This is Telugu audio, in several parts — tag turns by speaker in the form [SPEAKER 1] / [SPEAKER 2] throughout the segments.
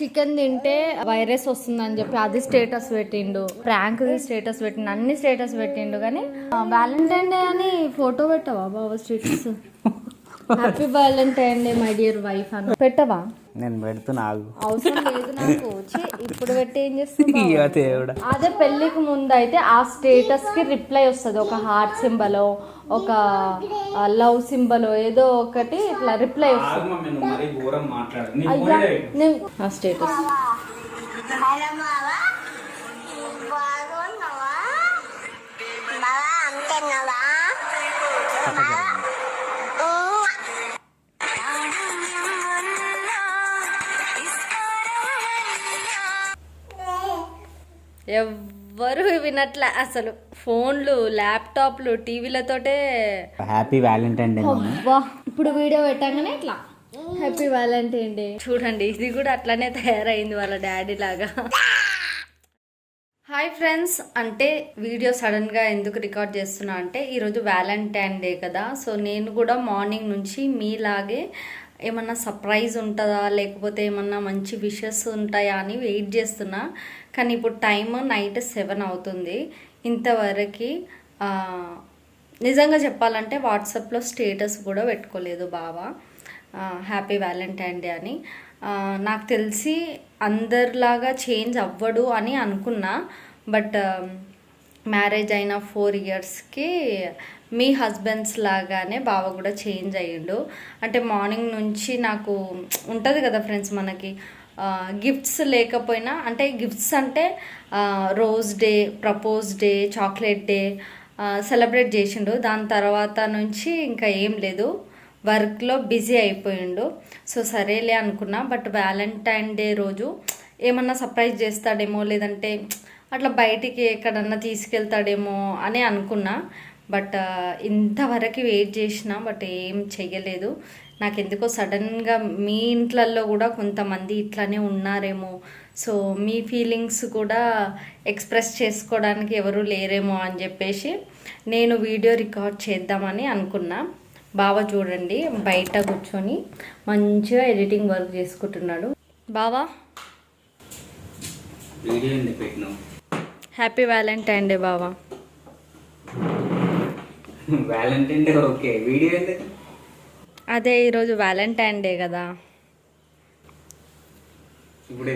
[SPEAKER 1] చికెన్ తింటే వైరస్ వస్తుందని చెప్పి అది స్టేటస్ పెట్టిండు, ప్రాంక్ స్టేటస్ పెట్టిండు, అన్ని స్టేటస్ పెట్టిండు. కానీ వ్యాలంటైన్ డే అని ఫోటో పెట్టవా బాబా status? Happy Valentine day my dear wife అని పెట్టవా?
[SPEAKER 2] నేను పెడుతున్నా,
[SPEAKER 1] అవసరం లేదు నాకు. ఇప్పుడు పెట్టి ఏం చేస్తున్నా? అదే పెళ్లికి ముందు అయితే ఆ స్టేటస్ కి రిప్లై వస్తుంది, ఒక హార్ట్ సింబల్, ఒక లవ్ సింబల్, ఏదో ఒకటి ఇట్లా రిప్లై వస్తుంది. ఆ స్టేటస్ ఎవ్వరు వినట్లే అసలు. ఫోన్లు, ల్యాప్టాప్లు, టీవీలతోటే
[SPEAKER 2] హ్యాపీ వ్యాలంటైన్ డే.
[SPEAKER 1] ఇప్పుడు వీడియో పెట్టగానే ఇట్లా హ్యాపీ వ్యాలంటైన్ డే. చూడండి, ఇది కూడా అట్లానే తయారైంది వాళ్ళ డాడీ లాగా. హాయ్ ఫ్రెండ్స్, అంటే వీడియో సడన్గా ఎందుకు రికార్డ్ చేస్తున్నా అంటే ఈరోజు వ్యాలంటైన్ డే కదా. సో నేను కూడా మార్నింగ్ నుంచి మీలాగే ఏమన్నా సర్ప్రైజ్ ఉంటుందా, లేకపోతే ఏమన్నా మంచి విషెస్ ఉంటాయా అని వెయిట్ చేస్తున్నా. కానీ ఇప్పుడు టైం నైట్ 7 అవుతుంది. ఇంతవరకు నిజంగా చెప్పాలంటే వాట్సాప్లో స్టేటస్ కూడా పెట్టుకోలేదు బావా హ్యాపీ వ్యాలంటైన్ డే అని. నాకు తెలిసి అందరిలాగా చేంజ్ అవ్వడు అని అనుకున్నా. బట్ మ్యారేజ్ అయిన 4 ఇయర్స్కి మీ హస్బెండ్స్ లాగానే బావ కూడా చేంజ్ అయ్యిండు. అంటే మార్నింగ్ నుంచి నాకు ఉంటుంది కదా ఫ్రెండ్స్, మనకి గిఫ్ట్స్ లేకపోయినా, అంటే గిఫ్ట్స్ అంటే rose day, propose day, chocolate day celebrate చేసిండు. దాని తర్వాత నుంచి ఇంకా ఏం లేదు, వర్క్లో బిజీ అయిపోయిండు. సో సరేలే అనుకున్నా. బట్ వ్యాలంటైన్ డే రోజు ఏమన్నా సర్ప్రైజ్ చేస్తాడేమో, లేదంటే అట్లా బయటికి ఎక్కడన్నా తీసుకెళ్తాడేమో అని అనుకున్నా. బట్ ఇంతవరకు వెయిట్ చేసిన, బట్ ఏం చెయ్యలేదు. నాకు ఎందుకో సడన్గా మీ ఇంట్లల్లో కూడా కొంతమంది ఇట్లానే ఉన్నారేమో, సో మీ ఫీలింగ్స్ కూడా ఎక్స్ప్రెస్ చేసుకోవడానికి ఎవరు లేరేమో అని చెప్పేసి నేను వీడియో రికార్డ్ చేద్దామని అనుకున్నా. బావ చూడండి బయట కూర్చొని మంచిగా ఎడిటింగ్ వర్క్ చేసుకుంటున్నాడు. బావా హ్యాపీ వ్యాలంటైన్ డే బావా.
[SPEAKER 2] వ్యాలంటైన్ డే ఓకే, వీడియో ఎందుకు?
[SPEAKER 1] అదే ఈరోజు వ్యాలంటైన్ డే కదా.
[SPEAKER 2] ఇప్పుడు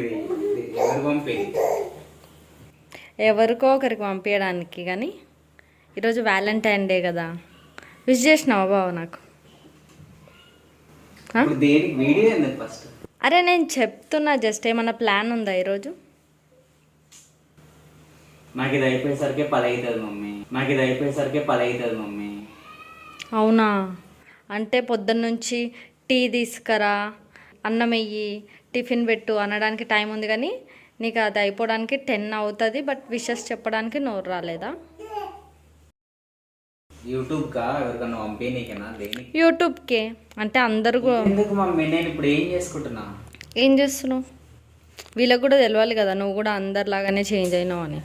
[SPEAKER 1] ఎవరికో ఒకరికి పంపించడానికి, కానీ ఈరోజు వ్యాలంటైన్ డే కదా. విష్ చేసినావా బావ నాకు?
[SPEAKER 2] వీడియో ఎందుకు ఫస్ట్?
[SPEAKER 1] అరే నేను చెప్తున్నా, జస్ట్ ఏమన్నా ప్లాన్ ఉందా ఈరోజు?
[SPEAKER 2] నాకు ఇది అయిపోయేసరికి 10 అవుతుంది మమ్మీ, నాకు ఇది అయిపోయేసరికి 10 అవుతుంది మమ్మీ.
[SPEAKER 1] అవునా? అంటే పొద్దున్న నుంచి టీ తీసుకురా, అన్నం వెయ్యి, టిఫిన్ పెట్టు అనడానికి టైం ఉంది, కానీ నీకు అది అయిపోవడానికి 10 అవుతుంది. బట్ విషెస్ చెప్పడానికి నోరు రాలేదా? యూట్యూబ్కే అంటే అందరు
[SPEAKER 2] నేను ఇప్పుడు ఏం చేసుకుంటున్నా?
[SPEAKER 1] ఏం చేస్తున్నావు? వీళ్ళకి కూడా తెలియాలి కదా నువ్వు కూడా అందరిలాగానే చేంజ్ అయినావు అని.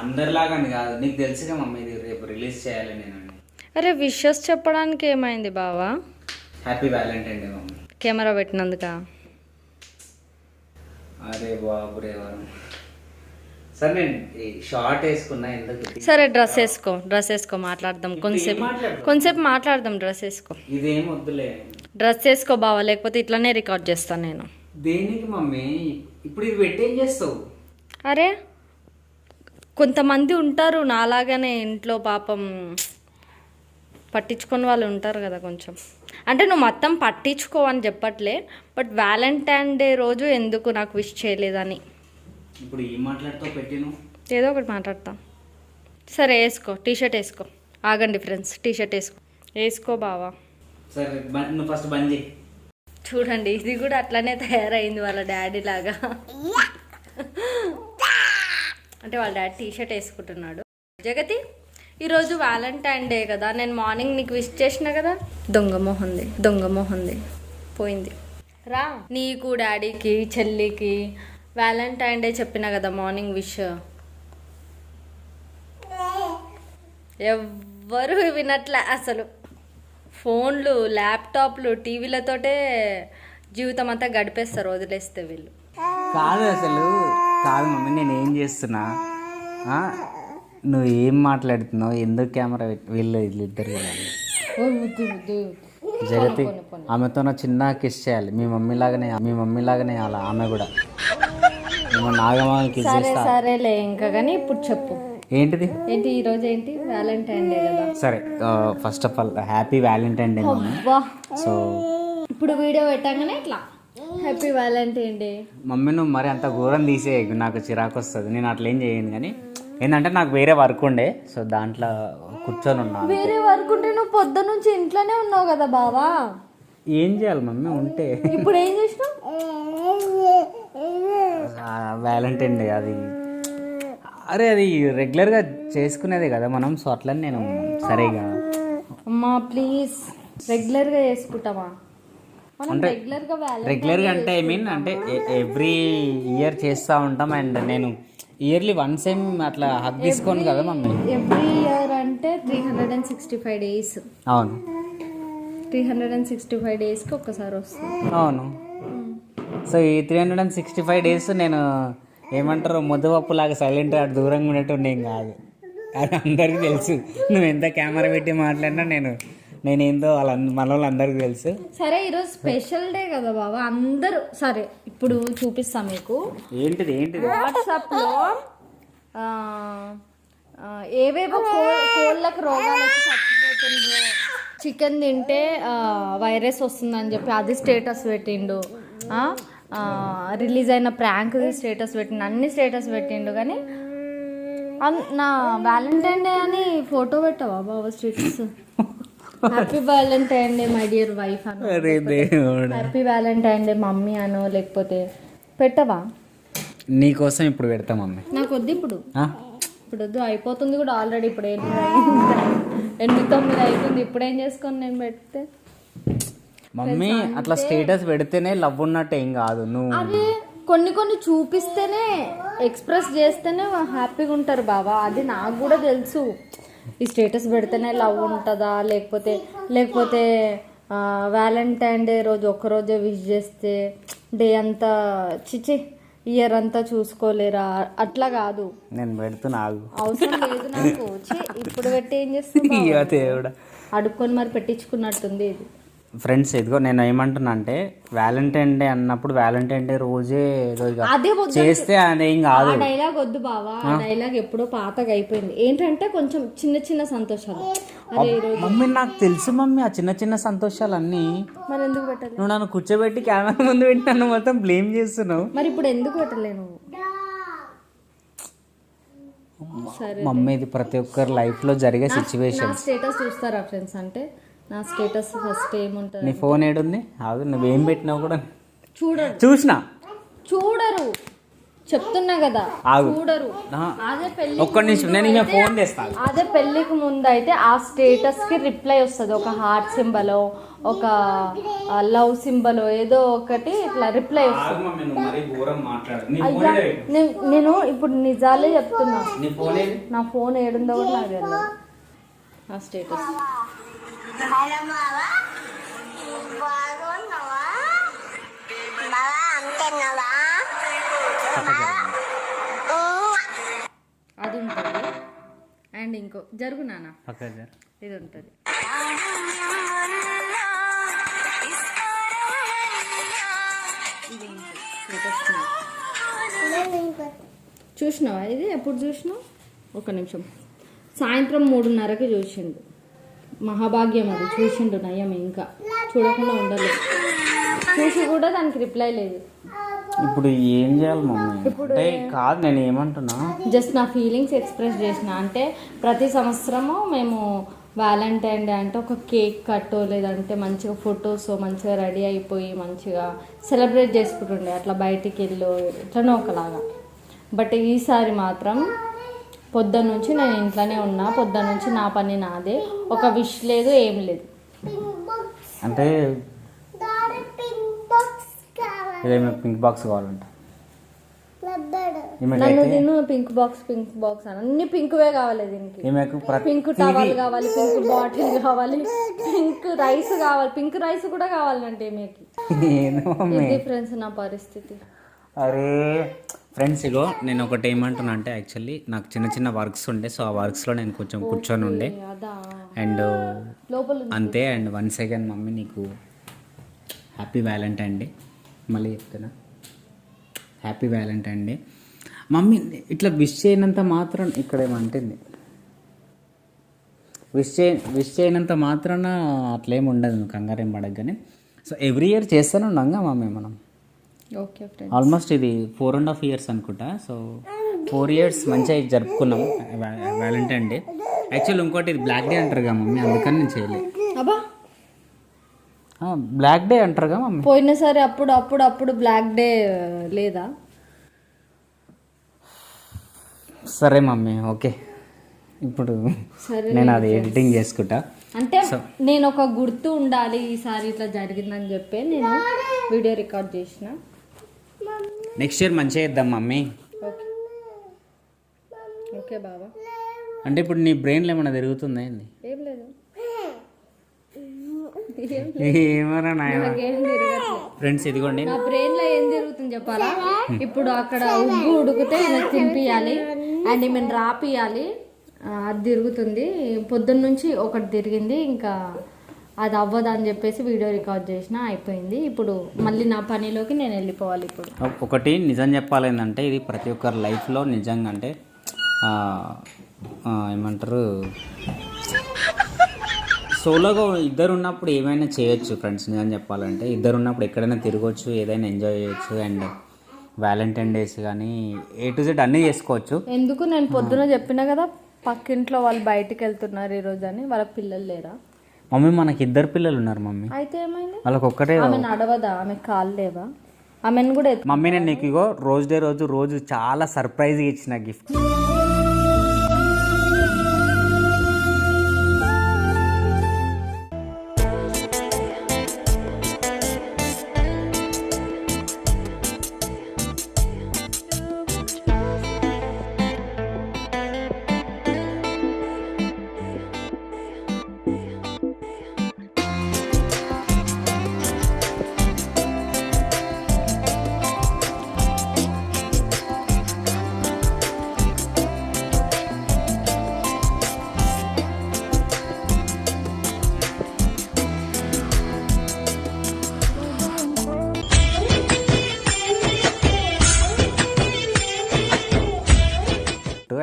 [SPEAKER 2] అందరిలాగానే కాదు, నీకు తెలుసుగా మమ్మీ ఇది రేపు రిలీజ్ చేయాలి నేను.
[SPEAKER 1] అరే విషెస్ చెప్పడానికి ఏమైంది బావా?
[SPEAKER 2] Happy Valentine day mummy.
[SPEAKER 1] Camera పెట్టినందుక?
[SPEAKER 2] అరే బాబు రే వరం. సరే నేను షార్ట్ వేసుకున్నా ఎందుకు?
[SPEAKER 1] సరే డ్రెస్ వేసుకో మాట్లాడదాం కొంచెంసేపు మాట్లాడదాం. డ్రెస్ వేసుకో.
[SPEAKER 2] ఇదేం వద్దులే,
[SPEAKER 1] డ్రెస్ వేసుకో బావా, లేకపోతే ఇట్లానే రికార్డ్ చేస్తాను నేను.
[SPEAKER 2] దేనికి మమ్మీ? ఇప్పుడు ఇది పెట్టేం చేస్తావు?
[SPEAKER 1] అరే కొంతమంది ఉంటారు నాలాగానే ఇంట్లో, పాపం పట్టించుకొని వాళ్ళు ఉంటారు కదా కొంచెం. అంటే నువ్వు మొత్తం పట్టించుకో అని చెప్పట్లే, బట్ వ్యాలంటైన్ డే రోజు ఎందుకు నాకు విష్ చేయలేదని.
[SPEAKER 2] ఇప్పుడు ఏం మాట్లాడుతావు? పెట్టిను
[SPEAKER 1] ఏదో ఒకటి మాట్లాడతా. సరే వేసుకో, టీషర్ట్ వేసుకో. ఆగండి ఫ్రెండ్స్, టీషర్ట్ వేసుకో బావా.
[SPEAKER 2] సరే నువ్వు ఫస్ట్ బంద్ చేయి.
[SPEAKER 1] చూడండి, ఇది కూడా అట్లానే తయారైంది వాళ్ళ డాడీ లాగా. అంటే వాళ్ళ డాడీ టీషర్ట్ వేసుకుంటున్నాడు. జగతి ఈరోజు వ్యాలంటైన్ డే కదా, నేను మార్నింగ్ నీకు విష్ చేసిన కదా. దొంగ మొహంది పోయింది. రా, నీకు డాడీకి చెల్లికి వ్యాలంటైన్ డే చెప్పిన కదా మార్నింగ్ విష్. ఎవ్వరు వినట్లే అసలు. ఫోన్లు, ల్యాప్టాప్లు, టీవీలతోటే జీవితం అంతా గడిపేస్తారు, వదిలేస్తే వీళ్ళు.
[SPEAKER 2] కాదు అసలు కాదు మమ్మీ, నేను ఏం చేస్తున్నా, నువ్వు ఏం మాట్లాడుతున్నావు, ఎందుకు కెమెరా వీళ్ళిద్దరు జగతి ఆమెతో చిన్న కిస్ చేయాలి, మీ మమ్మీలాగానే అలా ఆమె కూడా నాగమాకి కిస్
[SPEAKER 1] సరే
[SPEAKER 2] చేస్తా.
[SPEAKER 1] సరేలే ఇంకా, కానీ ఇప్పుడు చెప్పు
[SPEAKER 2] ఏంటిది
[SPEAKER 1] ఈ రోజు ఏంటి? వ్యాలంటైన్ డే కదా.
[SPEAKER 2] సరే, first of all happy Valentine day mummy. So
[SPEAKER 1] ఇప్పుడు వీడియో పెట్టగానే ఇట్లా హ్యాపీ వ్యాలంటైన్ డే.
[SPEAKER 2] మమ్మీ నువ్వు మరి అంత ఘోరం తీసే, నాకు చిరాకు వస్తుంది. నేను అట్లా ఏం చేయను, కానీ ఏంటంటే నాకు వేరే వర్క్ ఉండే, సో దాంట్లో కూర్చొని ఉన్నాను.
[SPEAKER 1] వేరే వర్క్ ఉంటే నువ్వు పొద్దు నుంచి ఇంట్లోనే ఉన్నావు కదా బావా.
[SPEAKER 2] ఏం చేయాలి మమ్మీ ఉంటే?
[SPEAKER 1] ఇప్పుడు ఏం చేసినావు?
[SPEAKER 2] వ్యాలంటైన్ డే అది, అరే అది రెగ్యులర్గా చేసుకునేదే కదా మనం, సో అట్లా నేను సరేగా.
[SPEAKER 1] అమ్మా ప్లీజ్, రెగ్యులర్గా చేసుకుంటామా?
[SPEAKER 2] అంటే రెగ్యులర్గా అంటే ఐ మీన్ అంటే ఎవ్రీ ఇయర్ చేస్తూ ఉంటాం, అండ్ నేను ఇయర్లీ వన్స్ ఏం అట్లా హక్ తీసుకోను కదా మమ్మీ.
[SPEAKER 1] ఎవ్రీ ఇయర్ అంటే 365 days.
[SPEAKER 2] అవును,
[SPEAKER 1] 365 daysకి ఒక్కసారి వస్తుంది.
[SPEAKER 2] అవును. సో ఈ 365 days నేను ఏమంటారు ముద్దపప్పు లాగా సైలెంట్గా అటు దూరంగా ఉండేటోనేం కాదు, అది అందరికీ తెలుసు. నువ్వు ఎంత కెమెరా పెట్టి మాట్లాడినా నేనేందో మన వాళ్ళందరికీ తెలుసు.
[SPEAKER 1] సరే ఈరోజు స్పెషల్ డే కదా బాబా, అందరూ సరే ఇప్పుడు చూపిస్తా మీకు.
[SPEAKER 2] ఏంటిది
[SPEAKER 1] వాట్సాప్లో ఏవేవో కోళ్ళకు రోగాలు వచ్చి చచ్చిపోతుండ్రు, చికెన్ తింటే వైరస్ వస్తుందని చెప్పి అది స్టేటస్ పెట్టిండు, రిలీజ్ అయిన ప్రాంక్ స్టేటస్ పెట్టిండు, అన్ని స్టేటస్ పెట్టిండు. కానీ నా వ్యాలంటైన్ డే అని ఫోటో పెట్టావా బాబా status? Happy Valentine day my dear wife అను, హ్యాపీ వ్యాలంటైన్ డే మమ్మీ అను, లేకపోతే పెట్టవా?
[SPEAKER 2] నీకోసం ఇప్పుడు పెడతా మమ్మీ.
[SPEAKER 1] నాకు వద్దు ఇప్పుడు వద్దు, అయిపోతుంది కూడా ఆల్రెడీ. ఇప్పుడు 8-9 అవుతుంది, ఇప్పుడు ఏం చేసుకొని నేను పెడితే?
[SPEAKER 2] మమ్మీ అట్లా స్టేటస్ పెడితేనే లవ్ ఉన్నట్టు ఏం కాదు. నువ్వు
[SPEAKER 1] అది కొన్ని చూపిస్తేనే, ఎక్స్ప్రెస్ చేస్తేనే హ్యాపీగా ఉంటారు బాబా. అది నాకు కూడా తెలుసు. ఈ స్టేటస్ పెడితేనే లవ్ ఉంటుందా, లేకపోతే వ్యాలంటైన్ డే రోజు ఒక్కరోజే విష్ చేస్తే డే అంతా చిచి ఇయర్ అంతా చూసుకోలేరా? అట్లా కాదు,
[SPEAKER 2] నేను పెడుతున్నా,
[SPEAKER 1] అవసరం లేదు నాకు. ఇప్పుడు పెట్టి ఏం చేస్తున్నా? అడుక్కొని మరి పెట్టించుకున్నట్టుంది ఇది.
[SPEAKER 2] ఫ్రెండ్స్ ఇదిగో నేను ఏమంటున్నా అంటే, వ్యాలంటైన్ డే అన్నప్పుడు వ్యాలంటైన్ డే రోజే చేస్తే అదేం కాదు.
[SPEAKER 1] ఆ డైలాగ్ వద్దు బావా, ఆ డైలాగ్ ఎప్పుడో పాతగా అయిపోయింది. ఏంటంటే కొంచెం చిన్న సంతోషాలు.
[SPEAKER 2] మమ్మీ నాకు తెలుసు మమ్మీ, ఆ చిన్న సంతోషాలు అన్నీ
[SPEAKER 1] మరి ఎందుకు పెట్టలేదు?
[SPEAKER 2] నువ్వు నన్ను కూర్చోబెట్టి కెమెరా ముందు పెట్టి నన్ను మొత్తం బ్లేమ్ చేస్తున్నావు.
[SPEAKER 1] మరి ఇప్పుడు ఎందుకు పెట్టలేను?
[SPEAKER 2] మమ్మీ ఇది ప్రతి ఒక్కరి లైఫ్ లో జరిగే సిచ్యువేషన్.
[SPEAKER 1] స్టేటస్ చూస్తారా ఫ్రెండ్స్? అంటే నా స్టేటస్ ఫస్ట్ ఏముంటుంది?
[SPEAKER 2] నీ ఫోన్ ఏడుంది? నువ్వేం పెట్టినావు కూడా
[SPEAKER 1] చూడరు, చెప్తున్నా కదా, చూడరు. అదే పెళ్లి
[SPEAKER 2] ఒక్క నిమిషం నేను ఫోన్ చేస్తాను.
[SPEAKER 1] అదే పెళ్లికి ముందు అయితే ఆ స్టేటస్ కి రిప్లై వస్తుంది, ఒక హార్ట్ సింబల్, ఒక లవ్ సింబల్, ఏదో ఒకటి ఇట్లా రిప్లై వస్తుంది. నేను ఇప్పుడు నిజాలే చెప్తున్నా. నా ఫోన్ ఏడుందో కూడా నాకు తెలియదు. ఆ స్టేటస్ అది ఉంటుంది. అండ్ ఇంకో జరుగునానా ఇది ఉంటుంది. చూసినావా? ఇది ఎప్పుడు చూసినావు? ఒక నిమిషం, సాయంత్రం 3:30కి చూసిండు. మహాభాగ్యం అది, చూసిండు నయం, ఇంకా చూడకుండా ఉండలేదు. చూసి కూడా దానికి రిప్లై లేదు.
[SPEAKER 2] ఇప్పుడు ఏం చేయాలి మమ్మీ? ఇప్పుడు కాదు, నేను ఏమంటున్నా,
[SPEAKER 1] జస్ట్ నా ఫీలింగ్స్ ఎక్స్ప్రెస్ చేసిన. అంటే ప్రతి సంవత్సరము మేము వ్యాలంటైన్ డే అంటే ఒక కేక్ కట్టో, లేదంటే మంచిగా ఫొటోస్ మంచిగా రెడీ అయిపోయి మంచిగా సెలబ్రేట్ చేసుకుంటుండే, అట్లా బయటికి వెళ్ళు ఎట్లనో ఒకలాగా. బట్ ఈసారి మాత్రం పొద్దున్న నుంచి నేను ఇంట్లోనే ఉన్నా, పొద్దున్న నుంచి నా పని నాదే, ఒక విష్ లేదు, ఏం లేదు.
[SPEAKER 2] అంటే ఇదేమో పింక్ బాక్స్ కావాలంట.
[SPEAKER 1] నన్ను తిను పింక్ బాక్స్ అన్ని పింక్వే కావాలి దీనికి. పింక్ టవల్ కావాలి, పింక్ బాటిల్ కావాలి, పింక్ రైస్ కావాలి, పింక్ రైస్ కూడా కావాలంటే ఈమెకి. ఇది ఫ్రెండ్స్ నా పరిస్థితి.
[SPEAKER 2] అరే ఫ్రెండ్స్, ఇగో నేను ఒకటి ఏమంటున్నా అంటే యాక్చువల్లీ నాకు చిన్న చిన్న వర్క్స్ ఉండే, సో ఆ వర్క్స్లో నేను కొంచెం కూర్చొని ఉండే
[SPEAKER 1] అదా
[SPEAKER 2] అండ్
[SPEAKER 1] లోపల
[SPEAKER 2] అంతే. అండ్ 1 సెకండ్ మమ్మీ, నీకు హ్యాపీ వ్యాలంటైన్ డే. మళ్ళీ చెప్తున్నా, హ్యాపీ వ్యాలంటైన్ డే. మమ్మీ ఇట్లా విష్ చేయనంత మాత్రం ఇక్కడ ఏమంటుంది, విష్ చేయనంత మాత్రాన అట్లేం ఉండదు, నువ్వు కంగారేం పడగానే. సో ఎవ్రీ ఇయర్ చేస్తూనే ఉన్నాంగా మమ్మీ మనం.
[SPEAKER 1] ఓకే ఫ్రెండ్స్,
[SPEAKER 2] ఆల్మోస్ట్ ఇది 4.5 years అనుకుంటా. సో 4 years మంచిగా ఇది జరుపుకున్నాం వ్యాలంటైన్ డే. యాక్చువల్ ఇంకోటి ఇది బ్లాక్ డే అంటారుగా మమ్మీ, అందుకని నేను చేయలేదు.
[SPEAKER 1] అబ్బా
[SPEAKER 2] బ్లాక్ డే అంటారుగా మమ్మీ.
[SPEAKER 1] పోయినసారి అప్పుడు బ్లాక్ డే లేదా?
[SPEAKER 2] సరే మమ్మీ, ఓకే. ఇప్పుడు
[SPEAKER 1] సరే,
[SPEAKER 2] నేను అది ఎడిటింగ్ చేసుకుంటా.
[SPEAKER 1] అంటే నేను ఒక గుర్తు ఉండాలి ఈసారి ఇట్లా జరిగిందని చెప్పి నేను వీడియో రికార్డ్ చేసిన.
[SPEAKER 2] నెక్స్ట్ ఇయర్ మంచిగా చేద్దాం మమ్మీ.
[SPEAKER 1] ఓకే ఓకే బాబా.
[SPEAKER 2] అంటే ఇప్పుడు నీ బ్రెయిన్లో ఏమైనా తిరుగుతుందా ఏంది?
[SPEAKER 1] ఏం లేదు,
[SPEAKER 2] ఏమరా నాయన.
[SPEAKER 1] నాకేం తిరగట్లేదు
[SPEAKER 2] ఫ్రెండ్స్ ఇదిగోండి,
[SPEAKER 1] నా బ్రెయిన్ లో ఏం తిరుగుతుంది చెప్పాలా? ఇప్పుడు అక్కడ ఉగ్గు ఉడికితే ఈమెకు తినిపియాలి అండ్ ఈమెను రాపియాలి. అది తిరుగుతుంది. పొద్దున్న నుంచి ఒకటి తిరిగింది, ఇంకా అది అవ్వదు అని చెప్పేసి వీడియో రికార్డ్ చేసిన, అయిపోయింది. ఇప్పుడు మళ్ళీ నా పనిలోకి నేను వెళ్ళిపోవాలి. ఇప్పుడు
[SPEAKER 2] ఒకటి నిజం చెప్పాలి ఏంటంటే, ఇది ప్రతి ఒక్కరి లైఫ్లో నిజంగా అంటే ఏమంటారు, సోలోగా ఇద్దరు ఉన్నప్పుడు ఏమైనా చేయొచ్చు ఫ్రెండ్స్. నిజం చెప్పాలంటే ఇద్దరు ఉన్నప్పుడు ఎక్కడైనా తిరగవచ్చు, ఏదైనా ఎంజాయ్ చేయొచ్చు. అండ్ వ్యాలంటైన్ డేస్ కానీ A to Z అన్నీ చేసుకోవచ్చు.
[SPEAKER 1] ఎందుకు నేను పొద్దున చెప్పినా కదా, పక్కింట్లో వాళ్ళు బయటికి వెళ్తున్నారు ఈరోజు అని. వాళ్ళ పిల్లలు లేరా?
[SPEAKER 2] మమ్మీ మనకి 2 పిల్లలు ఉన్నారు మమ్మీ.
[SPEAKER 1] అయితే ఏమైంది?
[SPEAKER 2] వాళ్ళకి ఒక్కటే.
[SPEAKER 1] ఆమె నడవదా? ఆమె కాలు లేవా? ఆమెను కూడా
[SPEAKER 2] మమ్మీ నేను నీకు ఇగో రోజు చాలా సర్ప్రైజ్గా ఇచ్చిన గిఫ్ట్.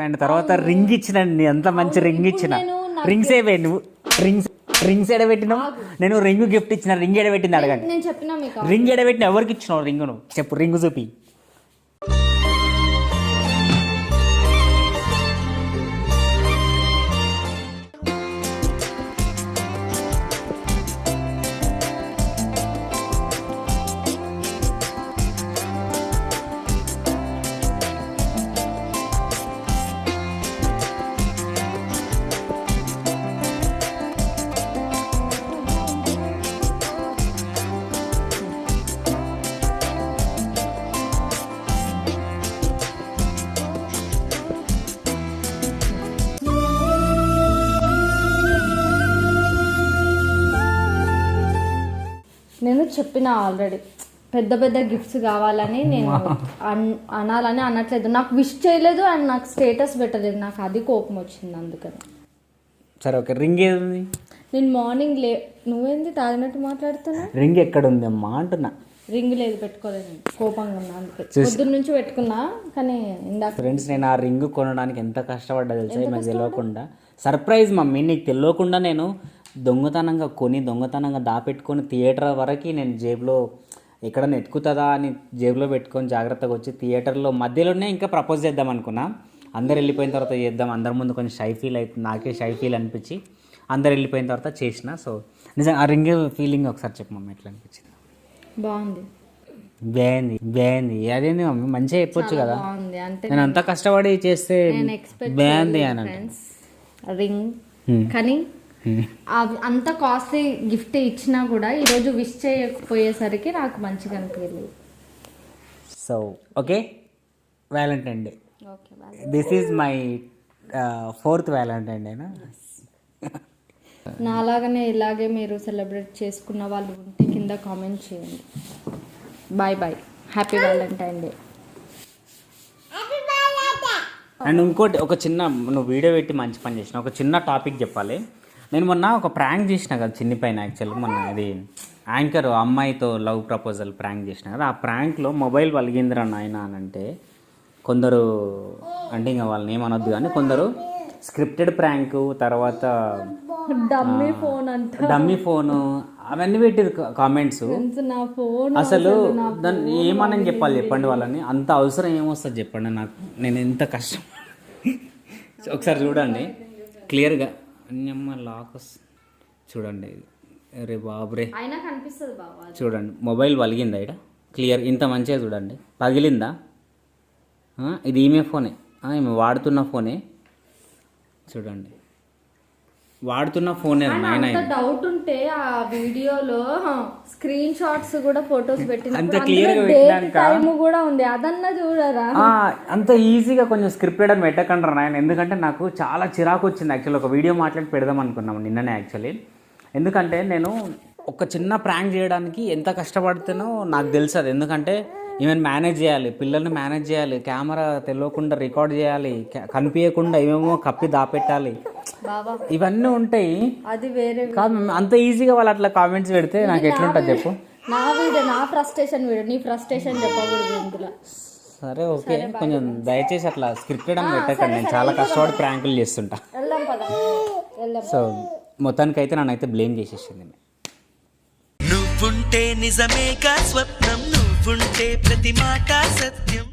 [SPEAKER 2] అండ్ తర్వాత రింగ్ ఇచ్చినండి, ఎంత మంచి రింగ్ ఇచ్చిన. రింగ్స్ ఏవే నువ్వు? రింగ్స్ ఎడబెట్టినావు? నేను రింగ్ గిఫ్ట్ ఇచ్చిన, రింగ్ ఎడబెట్టింది అడగండి.
[SPEAKER 1] నేను చెప్పినా మీకు.
[SPEAKER 2] రింగ్ ఎడబెట్టిన ఎవరికి ఇచ్చినావు రింగ్? నువ్వు చెప్పు, రింగ్ చూపి.
[SPEAKER 1] నేను చెప్పిన ఆల్రెడీ పెద్ద పెద్ద గిఫ్ట్స్ కావాలని నేను అనాలని అనట్లేదు. నాకు విష్ చేయలేదు అండ్ నాకు స్టేటస్ పెట్టలేదు. నాకు అది కోపం వచ్చింది అందుకని.
[SPEAKER 2] సరే ఓకే, రింగ్ ఏది?
[SPEAKER 1] నేను మార్నింగ్ నువ్వేంది తాగినట్టు మాట్లాడుతున్నా?
[SPEAKER 2] రింగ్ ఎక్కడ ఉంది అమ్మా అంటున్నా.
[SPEAKER 1] రింగ్ లేదు, పెట్టుకోలేదు, కోపంగా ఉన్నా అందుకే. పొద్దున్న నుంచి పెట్టుకున్నా కానీ ఇందాక.
[SPEAKER 2] ఫ్రెండ్స్ నేను ఆ రింగ్ కొనడానికి ఎంత కష్టపడ్డా తెలుసా, నాకు తెలియకుండా. సర్ప్రైజ్ మమ్మీ, నీకు తెలియకుండా నేను దొంగతనంగా దాపెట్టుకొని థియేటర్ వరకు నేను జేబులో ఎక్కడన్నా ఎత్తుకుతుందా అని జేబులో పెట్టుకొని జాగ్రత్తగా వచ్చి థియేటర్లో మధ్యలోనే ఇంకా ప్రపోజ్ చేద్దాం అనుకున్నా. అందరు వెళ్ళిపోయిన తర్వాత చేద్దాం, అందరి ముందు కొంచెం షై ఫీల్ అవుతుంది, నాకే షై ఫీల్ అనిపించి అందరు వెళ్ళిపోయిన తర్వాత చేసిన. సో నిజంగా ఆ రింగ్ ఫీలింగ్ ఒకసారి చెప్పు మమ్మీ, ఎట్లా అనిపించింది?
[SPEAKER 1] బాగుంది.
[SPEAKER 2] బాగుంది అదేంది మమ్మీ, మంచిగా చెప్పొచ్చు కదా.
[SPEAKER 1] అంటే
[SPEAKER 2] నేను అంతా కష్టపడి చేస్తే బాగుంది అని
[SPEAKER 1] రింగ్. కానీ అంత కాస్ట్లీ గిఫ్ట్ ఇచ్చినా కూడా ఈరోజు విష్ చేయకపోయేసరికి నాకు మంచిగా అనిపించలేదు.
[SPEAKER 2] So okay, Valentine day. This is my 4th Valentine డేనా?
[SPEAKER 1] నాలాగనే ఇలాగే మీరు సెలబ్రేట్ చేసుకున్న వాళ్ళు ఉంటే కింద కామెంట్ చేయండి. Bye bye, happy Valentine day.
[SPEAKER 2] And ఇంకోటి ఒక చిన్న నువ్వు వీడియో పెట్టి మంచి పని చేసిన ఒక చిన్న టాపిక్ చెప్పాలి. నేను మొన్న ఒక ప్రాంక్ చేసిన కదా చిన్ని పైన, యాక్చువల్గా మొన్న ఇది యాంకర్ అమ్మాయితో లవ్ ప్రపోజల్ ప్రాంక్ చేసిన కదా. ఆ ప్రాంక్లో మొబైల్ పలిగిందిరా నాయన అని అంటే కొందరు, అంటే ఇంకా వాళ్ళని ఏమనొద్దు కానీ కొందరు స్క్రిప్టెడ్ ప్రాంక్, తర్వాత డమ్మీ ఫోను అవన్నీ పెట్టేది కామెంట్స్.
[SPEAKER 1] నా ఫోన్
[SPEAKER 2] అసలు దాన్ని ఏమని చెప్పాలి చెప్పండి వాళ్ళని? అంత అవసరం ఏమొస్తుంది చెప్పండి నాకు? నేను ఎంత కష్టం. ఒకసారి చూడండి క్లియర్గా అన్నమ్మ లాక్ చూడండి. అరే బాబురే
[SPEAKER 1] అయినా కనిపిస్తుంది బాబా.
[SPEAKER 2] చూడండి మొబైల్ పలిగిందా ఇక్కడ క్లియర్, ఇంత మంచిగా చూడండి పగిలిందా? ఇది ఈమె ఫోనే, ఈమె వాడుతున్న ఫోనే. చూడండి వాడుతున్న ఫోనే నాయన.
[SPEAKER 1] డౌట్ ఉంటే ఆ వీడియోలో స్క్రీన్ షాట్స్ కూడా ఫొటోస్ పెట్టిన
[SPEAKER 2] అంత క్లియర్గా పెట్టినాక
[SPEAKER 1] టైం కూడా ఉంది, అదన్నా చూడరా?
[SPEAKER 2] అంత ఈజీగా కొంచెం స్క్రిప్టెడ్ అని పెట్టకంటారు నాయన. ఎందుకంటే నాకు చాలా చిరాకు వచ్చింది యాక్చువల్లీ. ఒక వీడియో మాట్లాడి పెడదాం అనుకున్నాము నిన్ననే యాక్చువల్లీ. ఎందుకంటే నేను ఒక చిన్న ప్రాంక్ చేయడానికి ఎంత కష్టపడుతానో నాకు తెలుసు అది. ఎందుకంటే ఈవెన్ మేనేజ్ చేయాలి, పిల్లల్ని మేనేజ్ చేయాలి, కెమెరా తెలియకుండా రికార్డ్ చేయాలి, కనిపించకుండా ఏమేమో కప్పి దాపెట్టాలి, ఇవన్నీ ఉంటాయి.
[SPEAKER 1] అది వేరే
[SPEAKER 2] కాదు, అంత ఈజీగా వాళ్ళు అట్లా కామెంట్స్ పెడితే నాకు ఎట్లుంటుంది చెప్పు?
[SPEAKER 1] నా వీడియో నా ఫ్రస్ట్రేషన్ వీడియో, నీ ఫ్రస్ట్రేషన్ చెప్పకూడదు ఇందులో.
[SPEAKER 2] సరే ఓకే, కొంచెం దయచేసి అట్లా స్క్రిప్టెడ్ అని పెట్టకండి. నేను చాలా కష్టపడి ప్రాంకులు చేస్తుంటా. సో మొత్తానికైతే నన్నైతే బ్లేమ్ చేసేసింది.
[SPEAKER 3] నువ్వుంటే నిజమేగా స్వప్నం, నువ్వుంటే ప్రతి మాట సత్యం.